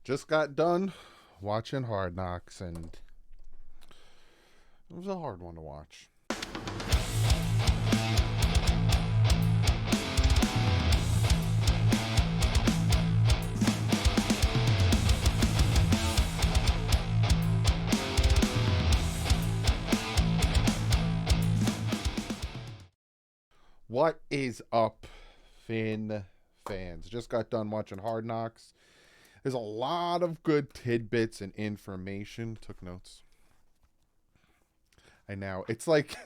Just got done watching Hard Knocks, and it was a hard one to watch. What is up, Finn fans? Just got done watching Hard Knocks. There's a lot of good tidbits and information. Took notes. I know. It's like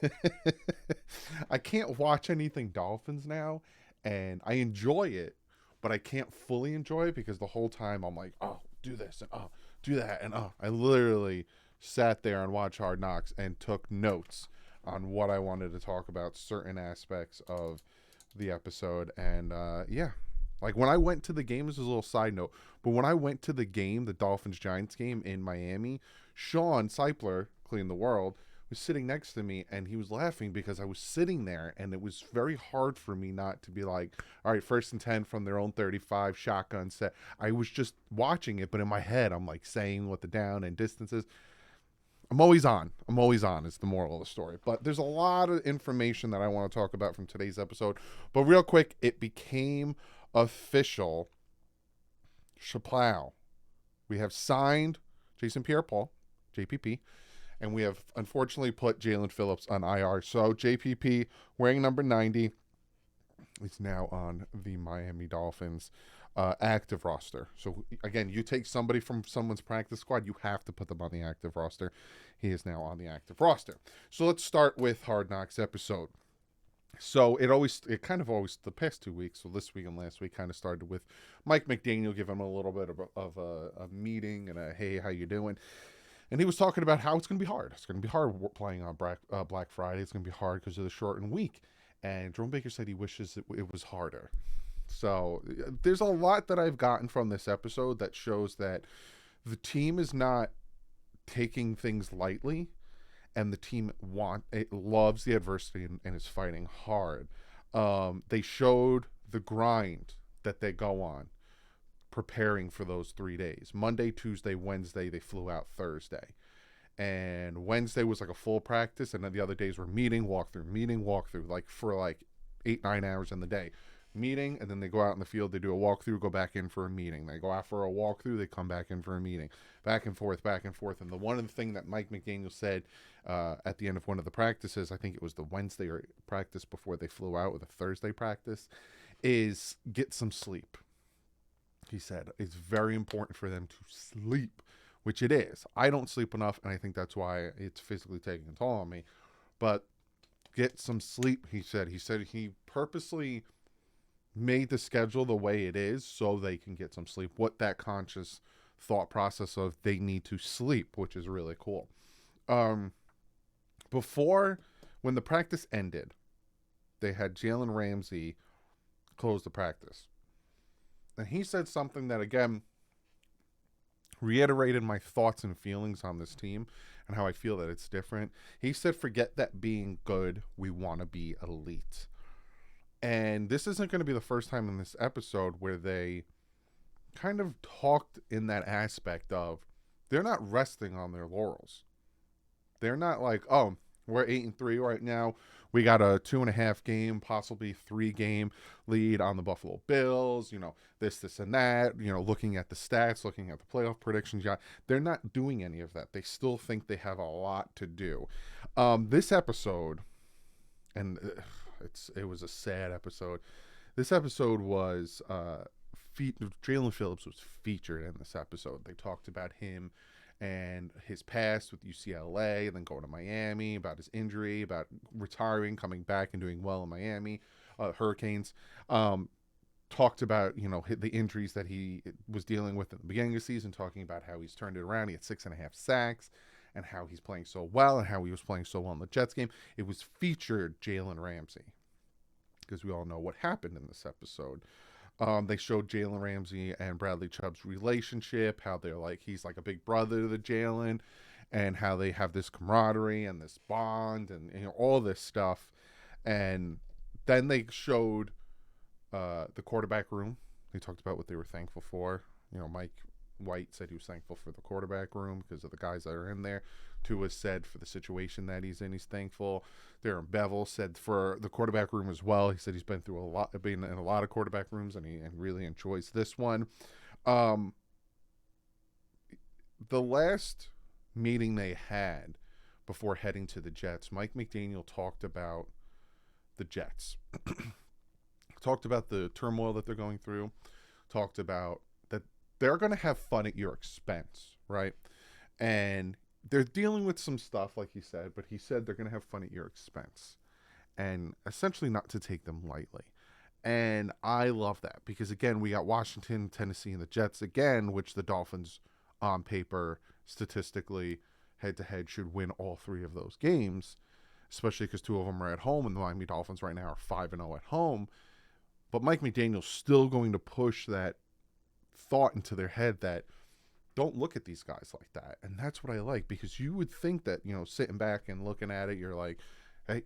I can't watch anything Dolphins now, and I enjoy it, but I can't fully enjoy it because the whole time I'm like, oh, do this and oh, do that and oh. I literally sat there and watched Hard Knocks and took notes on what I wanted to talk about, certain aspects of the episode, and yeah. Like when I went to the game, this is a little side note, but when I went to the game, the Dolphins-Giants game in Miami, Sean Seipler, Clean the World, was sitting next to me, and he was laughing because I was sitting there, and it was very hard for me not to be like, all right, 1st and 10 from their own 35, shotgun set. I was just watching it, but in my head, I'm like saying what the down and distances. I'm always on. Is the moral of the story. But there's a lot of information that I want to talk about from today's episode. But real quick, it became official. Chaplau. We have signed Jason Pierre-Paul, JPP, and we have unfortunately put Jaelan Phillips on IR. So JPP, wearing number 90, is now on the Miami Dolphins active roster. So again, you take somebody from someone's practice squad, you have to put them on the active roster. He is now on the active roster. So let's start with Hard Knocks episode. So it kind of always, the past 2 weeks, so this week and last week, kind of started with Mike McDaniel giving him a little bit of a meeting and a, hey, how you doing? And he was talking about how it's going to be hard. It's going to be hard playing on Black Friday. It's going to be hard because of the shortened week. And Jerome Baker said he wishes it was harder. So there's a lot that I've gotten from this episode that shows that the team is not taking things lightly, and the team loves the adversity and is fighting hard. They showed the grind that they go on preparing for those 3 days. Monday, Tuesday, Wednesday, they flew out Thursday. And Wednesday was like a full practice, and then the other days were meeting, walkthrough, like for like 8-9 hours in the day. Meeting, and then they go out in the field, they do a walkthrough, go back in for a meeting. They go out for a walkthrough, they come back in for a meeting. Back and forth. And the one thing that Mike McDaniel said at the end of one of the practices, I think it was the Wednesday or practice before they flew out, or the Thursday practice, is get some sleep. He said it's very important for them to sleep, which it is. I don't sleep enough, and I think that's why it's physically taking a toll on me. But get some sleep, he said. He said he purposely made the schedule the way it is so they can get some sleep. What that conscious thought process of they need to sleep, which is really cool. Before, when the practice ended, they had Jalen Ramsey close the practice. And he said something that, again, reiterated my thoughts and feelings on this team and how I feel that it's different. He said, forget that being good, we want to be elite. And this isn't going to be the first time in this episode where they kind of talked in that aspect of they're not resting on their laurels. They're not like, oh, we're 8-3 right now. We got a 2.5 game, possibly 3 game lead on the Buffalo Bills. This and that. Looking at the stats, looking at the playoff predictions. Yeah, they're not doing any of that. They still think they have a lot to do. This episode, and it was a sad episode. This episode was Jaelan Phillips was featured in this episode. They talked about him and his past with UCLA, and then going to Miami, about his injury, about retiring, coming back, and doing well in Miami, Hurricanes. Talked about the injuries that he was dealing with at the beginning of the season, talking about how he's turned it around. He had 6.5 sacks. And how he's playing so well, and how he was playing so well in the Jets game. It was featured Jalen Ramsey, because we all know what happened in this episode. They showed Jalen Ramsey and Bradley Chubb's relationship, how he's like a big brother to Jalen, and how they have this camaraderie and this bond and all this stuff. And then they showed the quarterback room. They talked about what they were thankful for. Mike White said he was thankful for the quarterback room because of the guys that are in there. Tua said for the situation that he's in, he's thankful. Darren Bevel said for the quarterback room as well. He said he's been through been in a lot of quarterback rooms, and he really enjoys this one. The last meeting they had before heading to the Jets, Mike McDaniel talked about the Jets. Talked about the turmoil that they're going through. Talked about that they're going to have fun at your expense, right? And they're dealing with some stuff, like he said, but he said they're going to have fun at your expense. And essentially not to take them lightly. And I love that because, again, we got Washington, Tennessee, and the Jets again, which the Dolphins on paper, statistically, head-to-head should win all three of those games, especially because two of them are at home, and the Miami Dolphins right now are 5-0 at home. But Mike McDaniel's still going to push that thought into their head that don't look at these guys like that. And that's what I like, because you would think that, sitting back and looking at it, you're like, hey,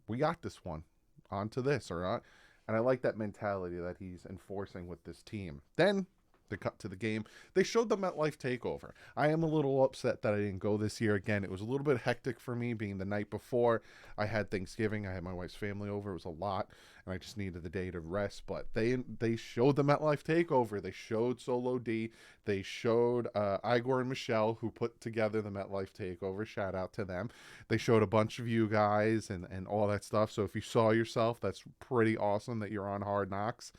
we got this one. On to this, or not. And I like that mentality that he's enforcing with this team. Then they cut to the game. They showed the MetLife takeover. I am a little upset that I didn't go this year. Again, it was a little bit hectic for me, being the night before. I had Thanksgiving. I had my wife's family over. It was a lot, and I just needed the day to rest. But they showed the MetLife takeover. They showed Solo D. They showed Igor and Michelle, who put together the MetLife takeover. Shout out to them. They showed a bunch of you guys and all that stuff. So if you saw yourself, that's pretty awesome that you're on Hard Knocks.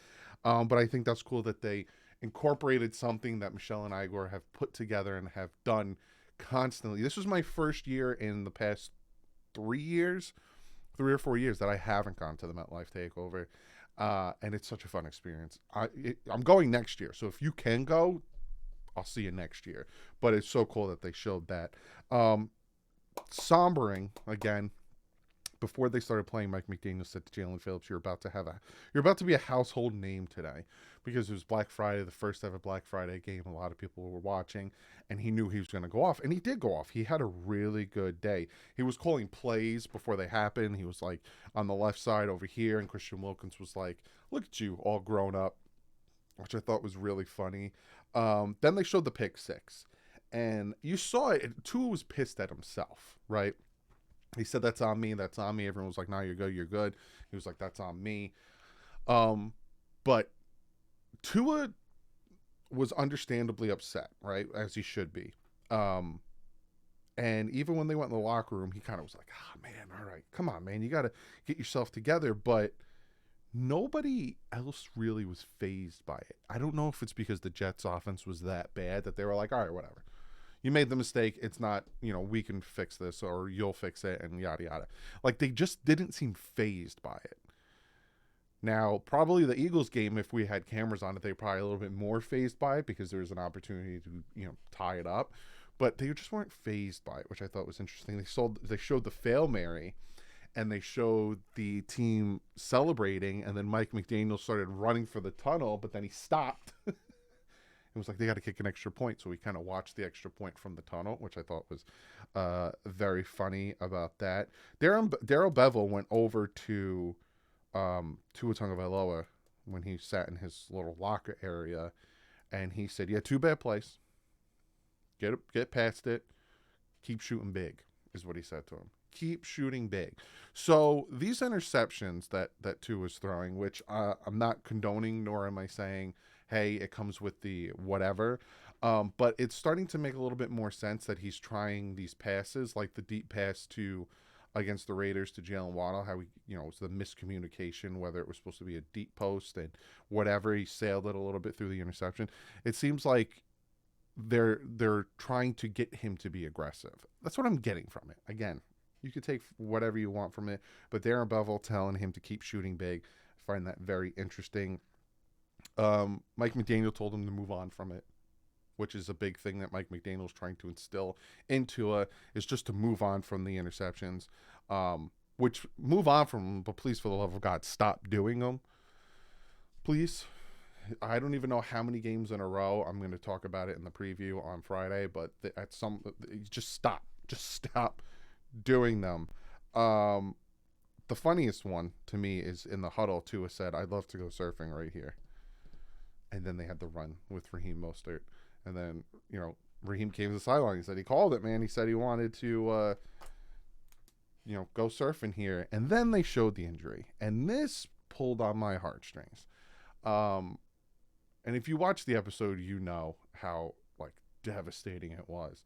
But I think that's cool that they incorporated something that Michelle and Igor have put together and have done constantly. This was my first year in the past 3 or 4 years that I haven't gone to the MetLife takeover. And it's such a fun experience. I'm going next year. So if you can go, I'll see you next year. But it's so cool that they showed that. Sombering, again, before they started playing, Mike McDaniel said to Jaelan Phillips, you're about to be a household name today, because it was Black Friday, the first ever Black Friday game. A lot of people were watching, and he knew he was going to go off, and he did go off. He had a really good day. He was calling plays before they happened. He was like on the left side over here, and Christian Wilkins was like, look at you, all grown up, which I thought was really funny. Then they showed the pick six, and you saw it. Tua was pissed at himself, right? He said, that's on me, that's on me. Everyone was like, no, you're good, you're good. He was like, that's on me. But Tua was understandably upset, right? As he should be. And even when they went in the locker room, he kind of was like, man, all right, come on, man. You got to get yourself together. But nobody else really was fazed by it. I don't know if it's because the Jets offense was that bad that they were like, all right, whatever. You made the mistake. It's not, we can fix this, or you'll fix it, and yada, yada. Like, they just didn't seem fazed by it. Now, probably the Eagles game, if we had cameras on it, they're probably a little bit more fazed by it, because there's an opportunity to, tie it up. But they just weren't fazed by it, which I thought was interesting. They showed the Fail Mary, and they showed the team celebrating, and then Mike McDaniel started running for the tunnel, but then he stopped. It was like they got to kick an extra point, so we kind of watched the extra point from the tunnel, which I thought was very funny about that. Daryl Bevel went over to Tua Tagovailoa when he sat in his little locker area, and he said, yeah, 2 bad plays. Get past it. Keep shooting big, is what he said to him. Keep shooting big. So these interceptions that Tua was throwing, which I'm not condoning, nor am I saying, hey, it comes with the whatever. But it's starting to make a little bit more sense that he's trying these passes, like the deep pass against the Raiders to Jalen Waddle, how it was the miscommunication, whether it was supposed to be a deep post and whatever. He sailed it a little bit through the interception. It seems like they're trying to get him to be aggressive. That's what I'm getting from it. Again, you could take whatever you want from it, but Darren Bevel telling him to keep shooting big, I find that very interesting. Mike McDaniel told him to move on from it, which is a big thing that Mike McDaniel's trying to instill into is just to move on from the interceptions. Which move on from them, but please, for the love of God, stop doing them. Please. I don't even know how many games in a row. I'm going to talk about it in the preview on Friday, but just stop doing them. The funniest one to me is in the huddle. Tua said, I'd love to go surfing right here. And then they had the run with Raheem Mostert. And then, Raheem came to the sideline. He said he called it, man. He said he wanted to, go surfing here. And then they showed the injury. And this pulled on my heartstrings. And if you watch the episode, you know how, like, devastating it was.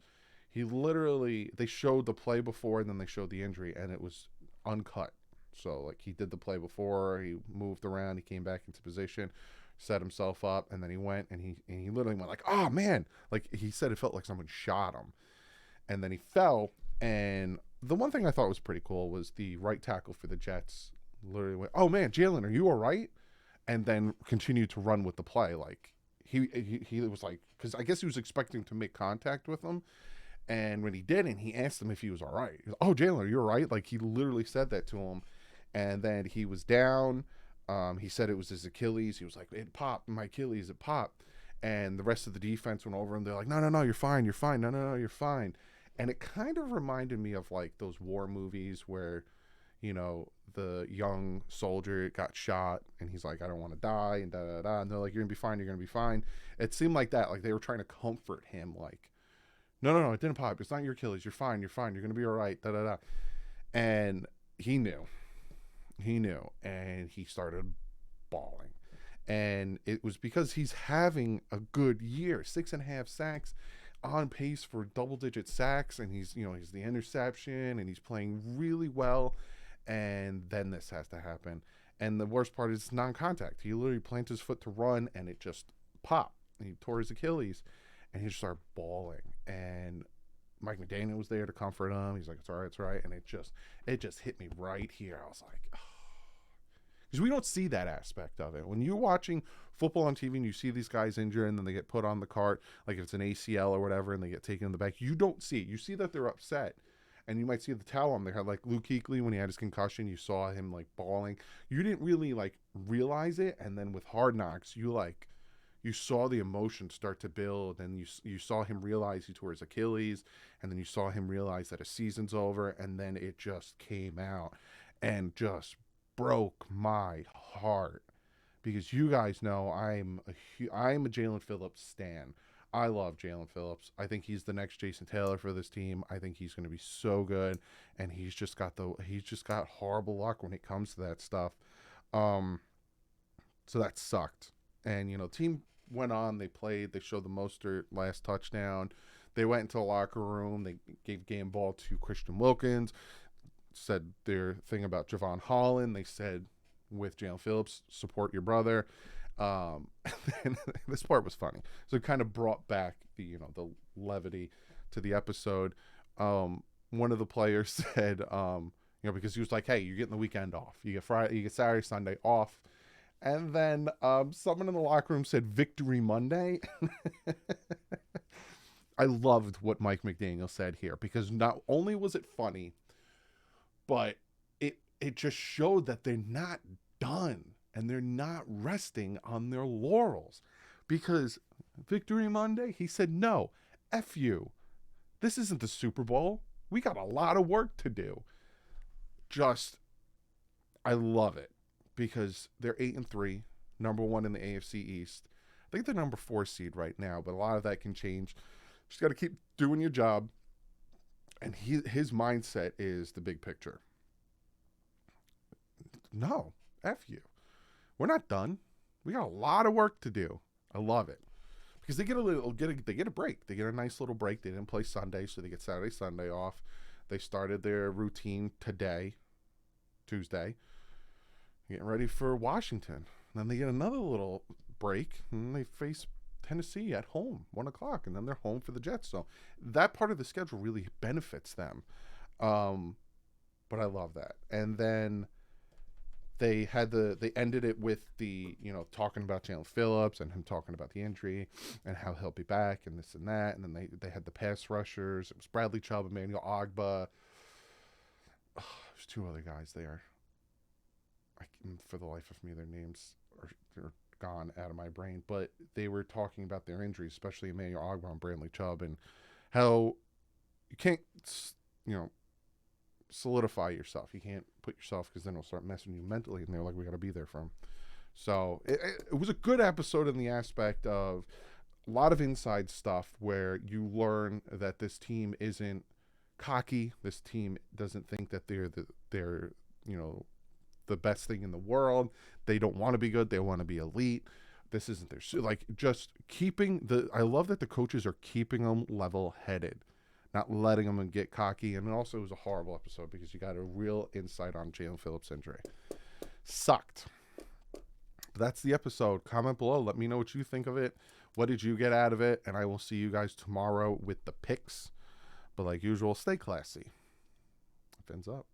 They showed the play before and then they showed the injury, and it was uncut. So, like, he did the play before, he moved around, he came back into position, set himself up, and then he went and he literally went like, oh man, like he said it felt like someone shot him. And then he fell, and the one thing I thought was pretty cool was the right tackle for the Jets literally went, oh man, Jaelan, are you all right? And then continued to run with the play. Like he was like, because I guess he was expecting to make contact with him. And when he didn't, he asked him if he was all right. He was, oh, Jaelan, are you all right? Like, he literally said that to him. And then he was down. He said it was his Achilles. He was like, it popped. My Achilles, it popped. And the rest of the defense went over him. They're like, no, you're fine. You're fine. No, you're fine. And it kind of reminded me of, like, those war movies where, the young soldier got shot. And he's like, I don't want to die. And da-da-da. And they're like, you're going to be fine. You're going to be fine. It seemed like that. Like, they were trying to comfort him, like, no, it didn't pop. It's not your Achilles. You're fine. You're going to be all right. Da-da-da. And he knew. And he started bawling. And it was because he's having a good year. 6.5 sacks, on pace for double-digit sacks. And he's the interception. And he's playing really well. And then this has to happen. And the worst part is non-contact. He literally planted his foot to run, and it just popped. And he tore his Achilles. And he just started bawling. And Mike McDaniel was there to comfort him. He's like, it's all right. And it just hit me right here. I was like, oh. Because we don't see that aspect of it. When you're watching football on TV and you see these guys injured and then they get put on the cart, like if it's an ACL or whatever, and they get taken in the back, you don't see it. You see that they're upset. And you might see the towel on there. Like Luke Kuechly, when he had his concussion, you saw him like bawling. You didn't really like realize it. And then with Hard Knocks, you saw the emotion start to build, and you saw him realize he tore his Achilles, and then you saw him realize that his season's over, and then it just came out and just broke my heart, because you guys know I'm a Jaelan Phillips stan. I love Jaelan Phillips. I think he's the next Jason Taylor for this team. I think he's going to be so good, and he's just got horrible luck when it comes to that stuff. So that sucked. And team went on, they played, they showed the Mostert last touchdown. They went into the locker room, they gave game ball to Christian Wilkins, said their thing about Javon Holland. They said with Jaelan Phillips, support your brother. And this part was funny. So it kind of brought back the levity to the episode. One of the players said, because he was like, hey, you're getting the weekend off. You get Friday, you get Saturday, Sunday off. And then someone in the locker room said Victory Monday. I loved what Mike McDaniel said here, because not only was it funny, but it just showed that they're not done and they're not resting on their laurels. Because Victory Monday, he said, no, F you. This isn't the Super Bowl. We got a lot of work to do. I love it. Because they're 8-3, number 1 in the AFC East. I think they're number 4 seed right now, but a lot of that can change. Just got to keep doing your job. And his mindset is the big picture. No, F you. We're not done. We got a lot of work to do. I love it. Because they get a break. They get a nice little break. They didn't play Sunday, so they get Saturday, Sunday off. They started their routine today, Tuesday, getting ready for Washington. Then they get another little break, and they face Tennessee at home, 1:00, and then they're home for the Jets. So that part of the schedule really benefits them. But I love that. And then they ended it with the, talking about Jaelan Phillips and him talking about the injury and how he'll be back and this and that. And then they had the pass rushers. It was Bradley Chubb, Emmanuel Ogbah. There's 2 other guys there. For the life of me, their names are gone out of my brain, but they were talking about their injuries, especially Emmanuel Ogbah and Bradley Chubb, and how you can't, solidify yourself. You can't put yourself, because then it'll start messing you mentally, and they're like, we got to be there for him. So it was a good episode in the aspect of a lot of inside stuff where you learn that this team isn't cocky. This team doesn't think that they're you know the best thing in the world. They don't want to be good. They want to be elite. This isn't their like just keeping the. I love that the coaches are keeping them level headed, not letting them get cocky. And also, it was a horrible episode because you got a real insight on Jaelan Phillips' injury. Sucked. But that's the episode. Comment below. Let me know what you think of it. What did you get out of it? And I will see you guys tomorrow with the picks. But like usual, stay classy. Fins up.